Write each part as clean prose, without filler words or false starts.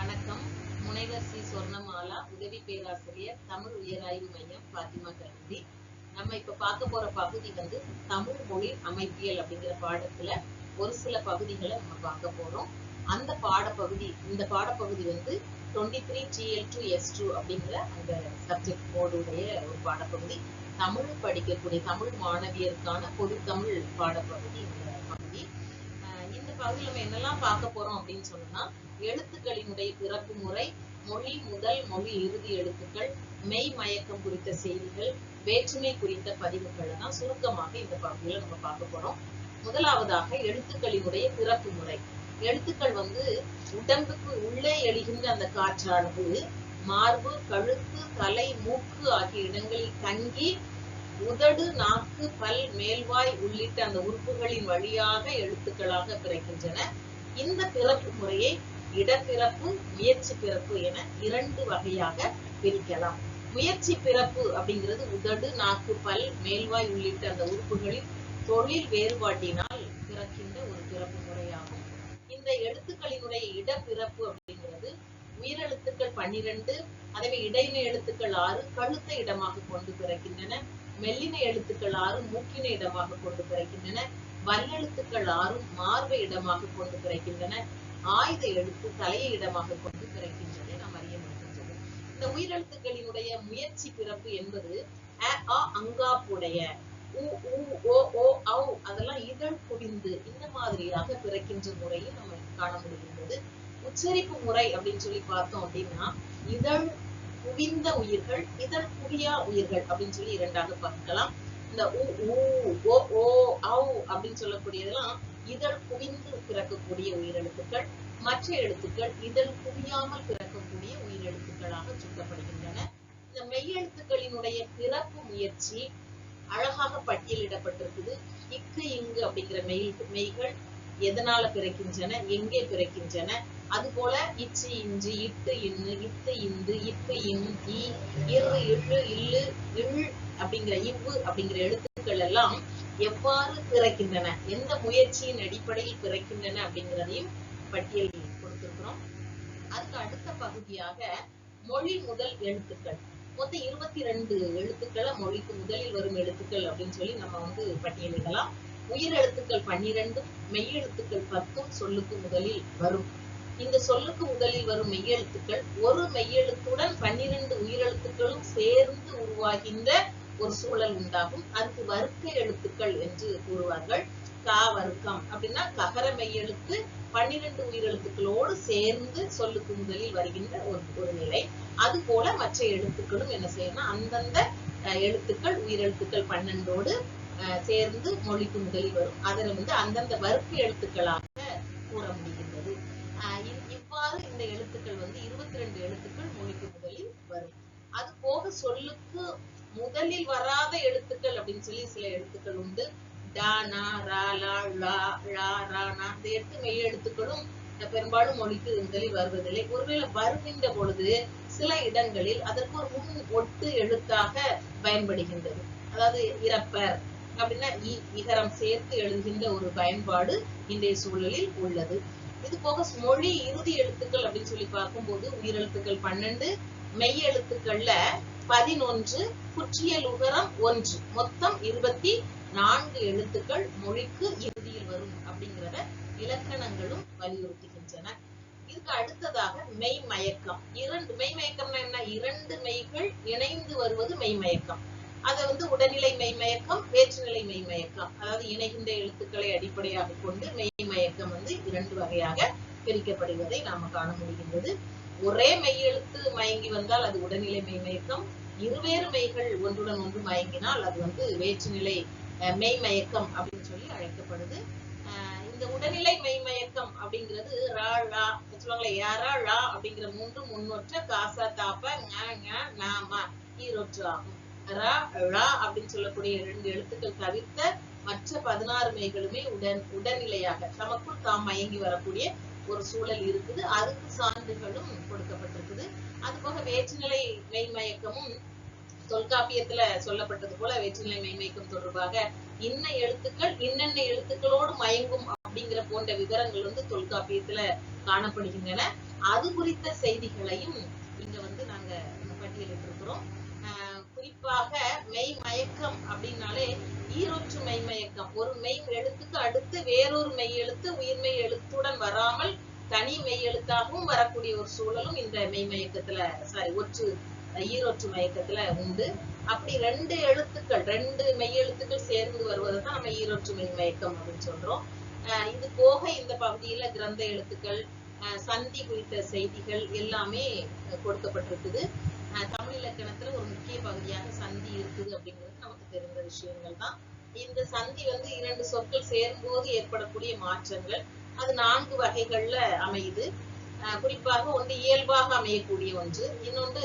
வணக்கம். முனைவர் சி. சொர்ணமாலா, உதவி பேராசிரியர், தமிழ் உயராய்வு மையம், பாத்திமா கல்லூரி. நம்ம இப்ப பார்க்க போற பகுதி தமிழ் மொழி அமைப்பியல் அப்படிங்கிற பாடத்துல ஒரு சில பகுதிகளை நம்ம பார்க்க போறோம். அந்த இந்த பாடப்பகுதி 23 TL2S2 அப்படிங்கிற அந்த சப்ஜெக்ட் கோடுடைய ஒரு பாடப்பகுதி. தமிழ் படிக்கக்கூடிய தமிழ் மாணவியருக்கான பொது தமிழ் பாடப்பகுதி இந்த பகுதி. இந்த பகுதியில் நம்ம என்னெல்லாம் பார்க்க போறோம் அப்படின்னு சொன்னா, எழுத்துக்களினுடைய பிறப்பு முறை, மொழி முதல் மொழி இறுதி எழுத்துக்கள், மெய் மயக்கம் குறித்த செய்திகள், வேற்றுமை குறித்த பதிவுகளை தான் சுருக்கமாக இந்த பகுதியில நம்ம பார்க்க போறோம். முதலாவதாக எழுத்துக்களினுடைய பிறப்பு முறை. எழுத்துக்கள் உடம்புக்கு உள்ளே எழுகின்ற அந்த காற்றானது மார்பு, கழுத்து, தலை, மூக்கு ஆகிய இடங்களில் தங்கி உதடு, நாக்கு, பல், மேல்வாய் உள்ளிட்ட அந்த உறுப்புகளின் வழியாக எழுத்துக்களாக பிறக்கின்றன. இந்த பிறப்பு முறையை இடப்பிறப்பு, முயற்சி பிறப்பு என இரண்டு வகையாக பிரிக்கலாம். முயற்சி பிறப்பு அப்படிங்கிறது உதடு, நாக்கு, பல், மேல்வாய் உள்ளிட்ட அந்த உறுப்புகளின் தொழில் வேறுபாட்டினால் பிறக்கின்ற ஒரு பிறப்பு முறையாகும். இந்த எழுத்துக்களினுடைய இடப்பிறப்பு அப்படிங்கிறது உயிரெழுத்துக்கள் 12, அதே இடைநிலை எழுத்துக்கள் 6 கழுத்தை இடமாக கொண்டு பிறக்கின்றன. மெல்லின எழுத்துக்கள் 6 மூக்கினை இடமாக கொண்டு பிறக்கின்றன. வல்லெழுத்துக்கள் 6 மார்பை இடமாக கொண்டு பிறக்கின்றன. ஆயுத எழுத்து தலையை இடமாக கொண்டு பிறக்கின்றதை நாம் அறிய முடிகின்றது. இந்த உயிரெழுத்துக்களினுடைய முயற்சி பிறப்பு என்பது அங்காப்புடைய அதெல்லாம் இதழ் குவிந்து இந்த மாதிரியாக பிறக்கின்ற முறையை நம்ம காண முடிகின்றது. உச்சரிப்பு முறை அப்படின்னு சொல்லி பார்த்தோம் அப்படின்னா, இதழ் குவிந்த உயிர்கள், இதழ் குவியா உயிர்கள் அப்படின்னு சொல்லி இரண்டாக பார்க்கலாம். இந்த அப்படின்னு சொல்லக்கூடியதெல்லாம் இதழ் குவிந்து பிறக்கக்கூடிய உயிரெழுத்துக்கள். மற்ற எழுத்துக்கள் இதழ் குவியாமல் பிறக்கக்கூடிய உயிரெழுத்துக்களாக சுட்டப்படுகின்றன. இந்த மெய்யெழுத்துக்களினுடைய பிறப்பு முயற்சி அழகாக பட்டியலிடப்பட்டிருக்குது. இக்கு, இங்கு அப்படிங்கிற மெய்கள் எதனால பிறக்கின்றன, எங்கே பிறக்கின்றன, அது போல இச்சு, இஞ்சு, இட்டு, இன்னு, இத்து, இந்து, இப்பு, இன், இ, இரு, இழு, இல்லு, இழ் அப்படிங்கிற இவ்வு அப்படிங்கிற எழுத்துக்கள் எல்லாம் எவ்வாறு பிறக்கின்றன, எந்த முயற்சியின் அடிப்படையில் பிறக்கின்றன அப்படிங்கிறதையும் பட்டியல் கொடுத்திருக்கிறோம். அதுக்கு அடுத்த பகுதியாக மொழி முதல் எழுத்துக்கள். மொத்தம் 22 எழுத்துக்களை மொழிக்கு முதலில் வரும் எழுத்துக்கள் அப்படின்னு சொல்லி நம்ம பட்டியலிடலாம். உயிர் எழுத்துக்கள் 12, மெய்யெழுத்துக்கள் 10 சொல்லுக்கு முதலில் வரும். இந்த சொல்லுக்கு முதலில் வரும் மெய்யெழுத்துக்கள் ஒரு மெய்யெழுத்துடன் 12 உயிரெழுத்துக்களும் சேர்ந்து உருவாகின்ற ஒரு சூழல் உண்டாகும். அதுக்கு வர்க்க எழுத்துக்கள் என்று கூறுவார்கள். கா வர்க்கம் அப்படின்னா ககர மெய்யெழுத்து 12 உயிரெழுத்துக்களோடு சேர்ந்து சொல்லுக்கு முதலில் வருகின்ற ஒரு நிலை. அது போல மற்ற எழுத்துக்களும் என்ன செய்யணும், அந்தந்த எழுத்துக்கள் உயிரெழுத்துக்கள் 12ஓடு சேர்ந்து மொழிக்கு முதலில் வரும். அதில் அந்தந்த வர்க்க எழுத்துக்களாக கூற முடிகின்றது. இவ்வாறு இந்த எழுத்துக்கள் 22 எழுத்துக்கள் மொழிக்கு முதலில் வரும். அது போக சொல்லுக்கு முதலில் வராத எழுத்துக்கள் அப்படின்னு சொல்லி சில எழுத்துக்கள் உண்டு. டா, நா, ரா, லா, லா, ழா, ரா, நா. இந்த 8 மெய் எழுத்துக்களும் பெரும்பாலும் மொழிக்கு முதலில் வருவதில்லை. ஒருவேளை வருகின்ற பொழுது சில இடங்களில் அதற்கு ஒரு முன் ஒட்டு எழுத்தாக பயன்படுகின்றது. அதாவது இறப்பர் அப்படின்னா இகரம் சேர்த்து எழுதுகின்ற ஒரு பயன்பாடு இன்றைய சூழலில் உள்ளது. இது போக மொழி இறுதி எழுத்துக்கள் அப்படின்னு சொல்லி பார்க்கும்போது உயிரெழுத்துக்கள் 12, மெய் எழுத்துக்கள்ல 11, குற்றியல் உகரம் 1, மொத்தம் 24 எழுத்துக்கள் மொழிக்கு இறுதியில் வரும் அப்படிங்கிறத இலக்கணங்களும் வலியுறுத்துகின்றன. இதுக்கு அடுத்ததாக மெய் மயக்கம். மெய் மயக்கம்னா என்ன, 2 மெய்கள் இணைந்து வருவது மெய் மயக்கம். அதை உடல்நிலை மெய்மயக்கம், வேற்றுநிலை மெய்மயக்கம், அதாவது இணைகின்ற எழுத்துக்களை அடிப்படையாக கொண்டு மெய்மயக்கம் 2 வகையாக பிரிக்கப்படுவதை நாம காண முடிகின்றது. ஒரே மெய்யெழுத்து மயங்கி வந்தால் அது உடல்நிலை மெய்மயக்கம். இருவேறு மெய்கள் ஒன்றுடன் ஒன்று மயங்கினால் அது வேற்றுநிலை மெய்மயக்கம் அப்படின்னு சொல்லி அழைக்கப்படுது. இந்த உடல்நிலை மெய்மயக்கம் அப்படிங்கிறது ரா, லா சொல்லுவாங்களே, யாரா, லா அப்படிங்கிற 3 முன்னொற்ற, காசா, தாப்ப, நாமா ஈரொற்று ஆகும். ரா, ழா அப்படின்னு சொல்லக்கூடிய 2 எழுத்துக்கள் தவிர்த்த மற்ற 16 மெய்களுமே உடல்நிலையாக தமக்குள் தாம் மயங்கி வரக்கூடிய ஒரு சூழல் இருக்குது. அதுக்கு சான்றுகளும் கொடுக்கப்பட்டிருக்குது. அது போக வேற்றுநிலை மெய்மயக்கமும் தொல்காப்பியத்துல சொல்லப்பட்டது போல வேற்றுநிலை மெய்மயக்கம் தொடர்பாக இன்ன எழுத்துக்கள் இன்னென்ன எழுத்துக்களோடு மயங்கும் அப்படிங்கிற போன்ற விவரங்கள் தொல்காப்பியத்துல காணப்படுகின்றன. அது குறித்த செய்திகளையும் இங்க வந்து நாங்க பட்டியலிட்டு இருக்கிறோம். குறிப்பாக மெய் மயக்கம் அப்படின்னாலே ஈரொற்று மெய் மயக்கம், ஒரு மெய் எழுத்துக்கு அடுத்து வேறொரு மெய் எழுத்து உயிர்மெய் எழுத்துடன் வராமல் தனி மெய் எழுத்தாகவும் வரக்கூடிய ஒரு சூழலும் இந்த மெய் மயக்கத்துல ஈரொற்று மயக்கத்துல உண்டு. அப்படி ரெண்டு மெய் எழுத்துக்கள் சேர்ந்து வருவதுதான் நம்ம ஈரொற்று மெய் மயக்கம் அப்படின்னு சொல்றோம். இது போக இந்த பகுதியில கிரந்த எழுத்துக்கள், சந்தி குறித்த செய்திகள் எல்லாமே கொடுக்கப்பட்டிருக்குது. தமிழ் இலக்கணத்துல ஒரு முக்கிய பகுதியாக சந்தி இருக்குது அப்படிங்கிறது நமக்கு தெரிந்த விஷயங்கள் தான். இந்த சந்தி வந்து இரண்டு சொற்கள் சேரும்போது ஏற்படக்கூடிய மாற்றங்கள், அது 4 வகைகள்ல அமையுது. குறிப்பாக ஒன்று இயல்பாக அமையக்கூடிய ஒன்று, இன்னொன்று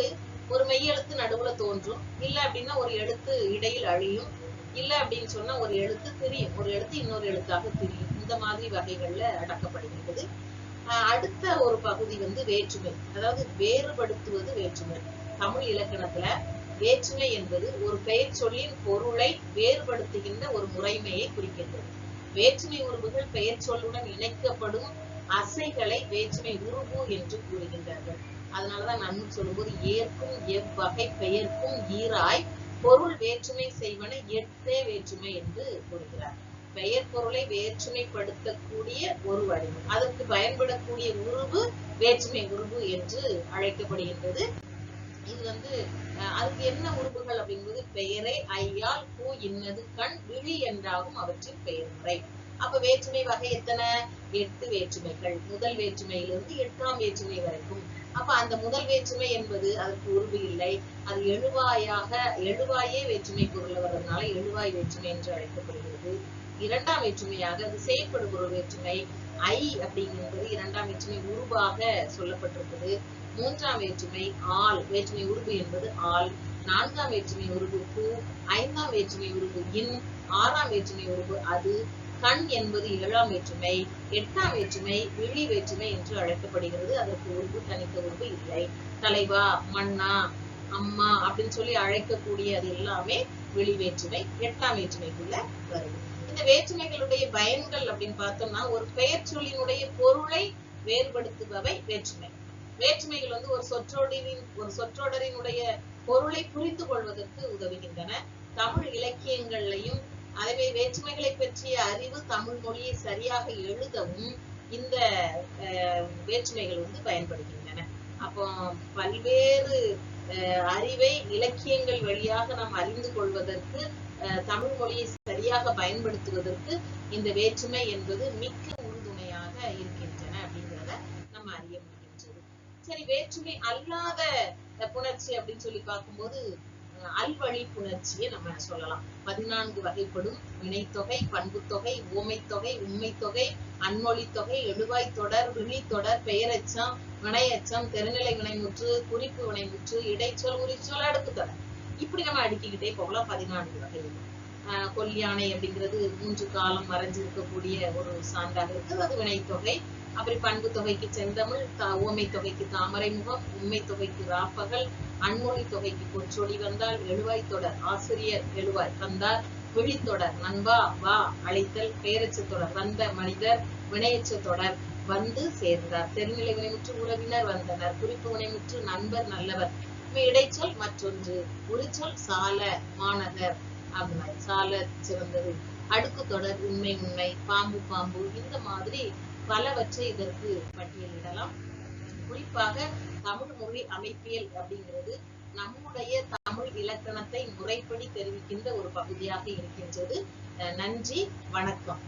ஒரு மெய்யெழுத்து நடுவுல தோன்றும், இல்ல அப்படின்னா ஒரு எழுத்து இடையில் அழியும், இல்ல அப்படின்னு சொன்னா ஒரு எழுத்து திரியும், ஒரு எழுத்து இன்னொரு எழுத்தாக திரியும். இந்த மாதிரி வகைகள்ல அடக்கப்படுகின்றது. அடுத்த ஒரு பகுதி வந்து வேற்றுமை, அதாவது வேறுபடுத்துவது வேற்றுமை. தமிழ் இலக்கணத்துல வேற்றுமை என்பது ஒரு பெயர் சொல்லின் பொருளை வேறுபடுத்துகின்ற ஒரு முறைமையை குறிக்கின்றது. வேற்றுமை உருவுகள் பெயர் சொல்லுடன் இணைக்கப்படும் அசைகளை வேற்றுமை உருவு என்று கூறுகின்றார்கள். அதனாலதான் நன்மை சொல்லும்போது ஏற்கும் எவ்வகை பெயர்க்கும் ஈராய் பொருள் வேற்றுமை செய்வன 8 வேற்றுமை என்று கூறுகிறார். பெயர் பொருளை வேற்றுமைப்படுத்தக்கூடிய ஒரு வடிவம், அதற்கு பயன்படக்கூடிய உருவு வேற்றுமை உருவு என்று அழைக்கப்படுகின்றது. இது வந்து அதுக்கு என்ன உருவுகள் அப்படிங்கிறது பெயரை ஐயால் பூ இன்னது கண் விழி என்றாகும் அவற்றின் பெயர் முறை. அப்ப வேற்றுமை வகை எத்தனை? 8 வேற்றுமைகள், முதல் வேற்றுமையிலிருந்து 8ஆம் வேற்றுமை வரைக்கும். அப்ப அந்த முதல் வேற்றுமை என்பது அதற்கு உருவு இல்லை, அது எழுவாயே வேற்றுமை பொருள் வர்றதுனால எழுவாய் வேற்றுமை என்று அழைக்கப்படுகிறது. 2ஆம் வேற்றுமையாக அது செய்யப்படுகிற வேற்றுமை ஐ அப்படிங்கிறது 2ஆம் வேற்றுமை உருவாக சொல்லப்பட்டிருக்குது. 3ஆம் வேற்றுமை ஆள், வேற்றுமை உருவு என்பது ஆள். 4ஆம் வேற்றுமை உருவு பூ, 5ஆம் வேற்றுமை உருவு இன், 6ஆம் வேற்றுமை உருவு அது. கண் என்பது 7ஆம் வேற்றுமை. 8ஆம் வேற்றுமை விழி வேற்றுமை என்று அழைக்கப்படுகிறது. அதற்கு உருவு தனித்த உருவு இல்லை. தலைவா, மன்னா, அம்மா அப்படின்னு சொல்லி அழைக்கக்கூடிய அது எல்லாமே விழி வேற்றுமை 8ஆம் வேற்றுமைக்குள்ள வருது. இந்த வேற்றுமைகளுடைய பயன்கள் அப்படின்னு பார்த்தோம்னா, ஒரு பெயர் சொல்லினுடைய பொருளை வேறுபடுத்துபவை வேற்றுமை. வேற்றுமைகள் வந்து ஒரு சொற்றொடரினுடைய பொருளை புரிந்து கொள்வதற்கு உதவுகின்றன. தமிழ் இலக்கியங்கள்லையும் அதே வேற்றுமைகளை பற்றிய அறிவு, தமிழ் மொழியை சரியாக எழுதவும் இந்த வேற்றுமைகள் வந்து பயன்படுகின்றன. அப்போ பல்வேறு அறிவை இலக்கியங்கள் வழியாக நாம் அறிந்து கொள்வதற்கு, தமிழ் மொழியை சரியாக பயன்படுத்துவதற்கு இந்த வேற்றுமை என்பது மிக்க உறுதுணையாக இருக்கின்றன அப்படிங்கிறத நம்ம அறிய முடிகின்றது. சரி, வேற்றுமை அல்லாத புணர்ச்சி அப்படின்னு சொல்லி பார்க்கும்போது அல்வழி புணர்ச்சியை நம்ம சொல்லலாம். 14 வகைப்படும் வினைத்தொகை, பண்புத்தொகை, ஓமைத்தொகை, உண்மைத்தொகை, அன்மொழித்தொகை, எழுவாய் தொடர், விழித்தொடர், பெயரெச்சம், வினையச்சம், தெருநிலை வினைமுற்று, குறிப்பு வினைமுற்று, இடைச்சொல், உரிச்சொல், அடுக்கு தொடர், இப்படி நம்ம அடுக்கிக்கிட்டே போகலாம். 14 வகைகள். கொல்யானை அப்படிங்கிறது 3 காலம் மறைஞ்சிருக்கக்கூடிய ஒரு சான்றாக இருக்குது, அது வினைத்தொகை. அப்படி பண்பு தொகைக்கு செந்தமிழ், ஓமை தொகைக்கு தாமரை முகம், உண்மை தொகைக்கு ராப்பகல், அன்மொழி தொகைக்கு பொற்றொடி வந்தால், எழுவாய் தொடர் ஆசிரியர் எழுவாய் வந்தார், விழித்தொடர் நண்பா வா அழைத்தல், பெயரச்ச தொடர் வந்த மனிதர், வினையச்ச தொடர் வந்து சேர்ந்தார், தெருநிலை வினைமுற்று உறவினர் வந்தனர், குறிப்பு வினைமுற்று நண்பர் நல்லவர், இடைச்சொல் மற்றொன்று, உரிச்சொல் சால மாநகர் அப்படின்னா சால சிறந்தது, அடுக்கு தொடர் உண்மை, பாம்பு பாம்பு, இந்த மாதிரி பலவற்றை இதற்கு பட்டியலிடலாம். குறிப்பாக தமிழ் மொழி அமைப்பியல் அப்படிங்கிறது நம்முடைய தமிழ் இலக்கணத்தை முறைப்படி தெரிவிக்கின்ற ஒரு பகுதியாக இருக்கின்றது. நன்றி, வணக்கம்.